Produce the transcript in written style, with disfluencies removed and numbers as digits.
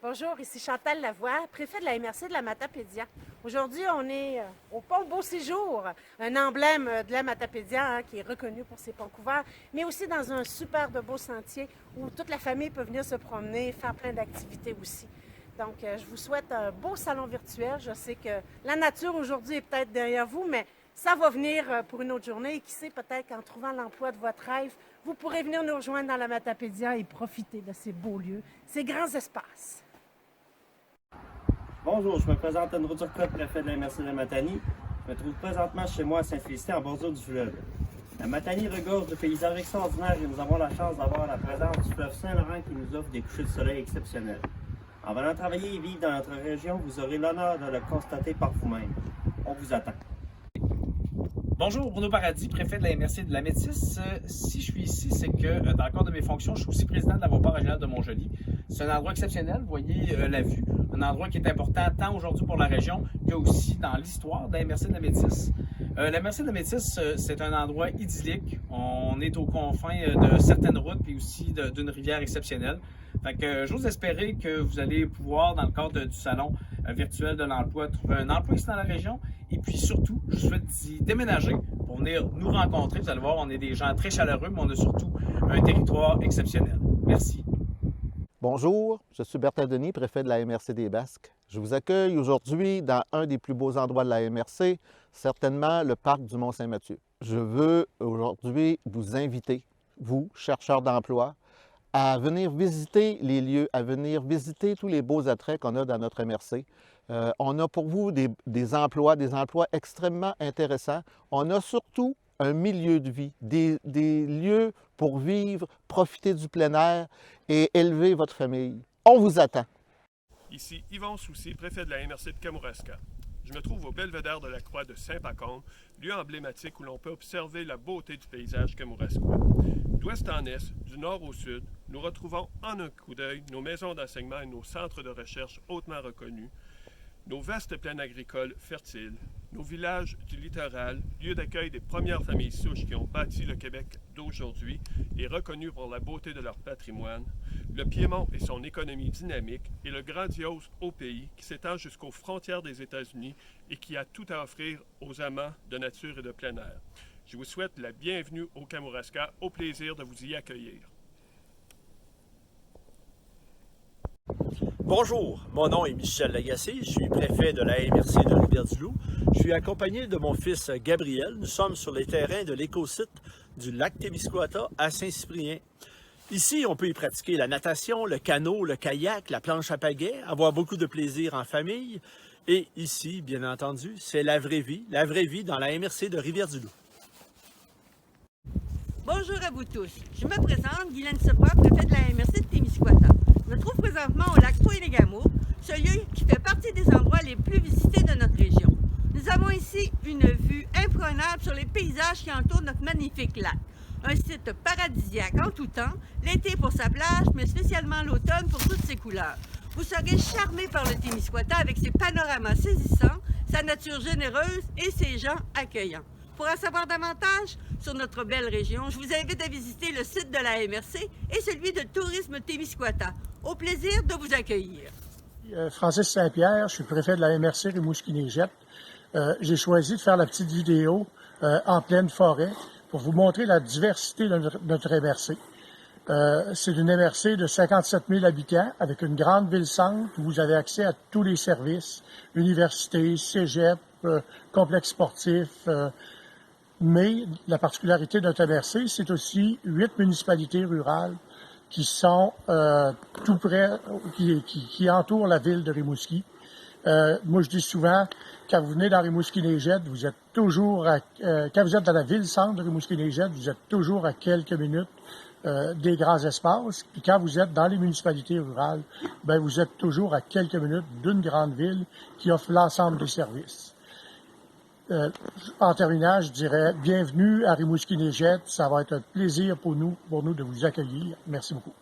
Bonjour, ici Chantal Lavoie, préfet de la MRC de la Matapédia. Aujourd'hui, on est au pont Beau Séjour, un emblème de la Matapédia qui est reconnu pour ses ponts couverts, mais aussi dans un super de beau sentier où toute la famille peut venir se promener, faire plein d'activités aussi. Donc, je vous souhaite un beau salon virtuel. Je sais que la nature aujourd'hui est peut-être derrière vous, mais ça va venir pour une autre journée. Et qui sait, peut-être qu'en trouvant l'emploi de votre rêve, vous pourrez venir nous rejoindre dans la Matapédia et profiter de ces beaux lieux, ces grands espaces. Bonjour, je me présente Andrew Turcotte, préfet de la MRC de la Matanie. Je me trouve présentement chez moi à Saint-Félicien, en bordure du fleuve. La Matanie regorge de paysages extraordinaires et nous avons la chance d'avoir la présence du fleuve Saint-Laurent qui nous offre des couchers de soleil exceptionnels. En venant travailler et vivre dans notre région, vous aurez l'honneur de le constater par vous-même. On vous attend. Bonjour, Bruno Paradis, préfet de la MRC de la Métis. Si je suis ici, c'est que dans le cadre de mes fonctions, je suis aussi président de l'aéroport régional de Montjoly. C'est un endroit exceptionnel, vous voyez la vue, un endroit qui est important tant aujourd'hui pour la région que aussi dans l'histoire de la MRC de la Métis. La MRC de la Métis, c'est un endroit idyllique. On est aux confins de certaines routes et aussi d'une rivière exceptionnelle. Fait que j'ose espérer que vous allez pouvoir, dans le cadre du salon virtuel de l'emploi, trouver un emploi ici dans la région. Et puis surtout, je vous souhaite d'y déménager pour venir nous rencontrer. Vous allez voir, on est des gens très chaleureux, mais on a surtout un territoire exceptionnel. Merci. Bonjour, je suis Bertin Denis, préfet de la MRC des Basques. Je vous accueille aujourd'hui dans un des plus beaux endroits de la MRC, certainement le parc du Mont-Saint-Mathieu. Je veux aujourd'hui vous inviter, vous, chercheurs d'emploi, à venir visiter les lieux, à venir visiter tous les beaux attraits qu'on a dans notre MRC. On a pour vous des emplois extrêmement intéressants. On a surtout un milieu de vie, des lieux pour vivre, profiter du plein air et élever votre famille. On vous attend. Ici Yvon Soucy, préfet de la MRC de Kamouraska. Je me trouve au belvédère de la croix de Saint-Pacôme, lieu emblématique où l'on peut observer la beauté du paysage kamouraskois. D'ouest en est, du nord au sud, nous retrouvons en un coup d'œil nos maisons d'enseignement et nos centres de recherche hautement reconnus, nos vastes plaines agricoles fertiles, nos villages du littoral, lieu d'accueil des premières familles souches qui ont bâti le Québec d'aujourd'hui et reconnus pour la beauté de leur patrimoine, le Piémont et son économie dynamique et le grandiose Haut-Pays qui s'étend jusqu'aux frontières des États-Unis et qui a tout à offrir aux amants de nature et de plein air. Je vous souhaite la bienvenue au Kamouraska, au plaisir de vous y accueillir. Bonjour, mon nom est Michel Lagacé, je suis préfet de la MRC de Rivière-du-Loup. Je suis accompagné de mon fils Gabriel. Nous sommes sur les terrains de l'écosite du lac Témiscouata à Saint-Cyprien. Ici, on peut y pratiquer la natation, le canot, le kayak, la planche à pagaie, avoir beaucoup de plaisir en famille. Et ici, bien entendu, c'est la vraie vie dans la MRC de Rivière-du-Loup. Bonjour à vous tous. Je me présente, Guylaine Sepra, préfet de la MRC de Témiscouata. Je me trouve présentement au lac Pointe-les-Gameaux, ce lieu qui fait partie des endroits les plus visités de notre région. Nous avons ici une vue imprenable sur les paysages qui entourent notre magnifique lac. Un site paradisiaque en tout temps, l'été pour sa plage, mais spécialement l'automne pour toutes ses couleurs. Vous serez charmé par le Témiscouata avec ses panoramas saisissants, sa nature généreuse et ses gens accueillants. Pour en savoir davantage sur notre belle région, je vous invite à visiter le site de la MRC et celui de Tourisme Témiscouata. Au plaisir de vous accueillir. Francis Saint-Pierre, je suis préfet de la MRC Rimouski-Neigette. J'ai choisi de faire la petite vidéo en pleine forêt pour vous montrer la diversité de notre MRC. C'est une MRC de 57 000 habitants avec une grande ville-centre où vous avez accès à tous les services, université, cégep, complexe sportif. Mais la particularité de notre MRC, c'est aussi 8 municipalités rurales qui sont tout près, qui entourent la ville de Rimouski. Moi, je dis souvent, quand vous venez dans Rimouski-Neigette, vous êtes toujours quand vous êtes dans la ville-centre de Rimouski-Neigette, vous êtes toujours à quelques minutes des grands espaces. Puis quand vous êtes dans les municipalités rurales, ben vous êtes toujours à quelques minutes d'une grande ville qui offre l'ensemble des services. En terminant, je dirais bienvenue à Rimouski-Neigette. Ça va être un plaisir pour nous de vous accueillir. Merci beaucoup.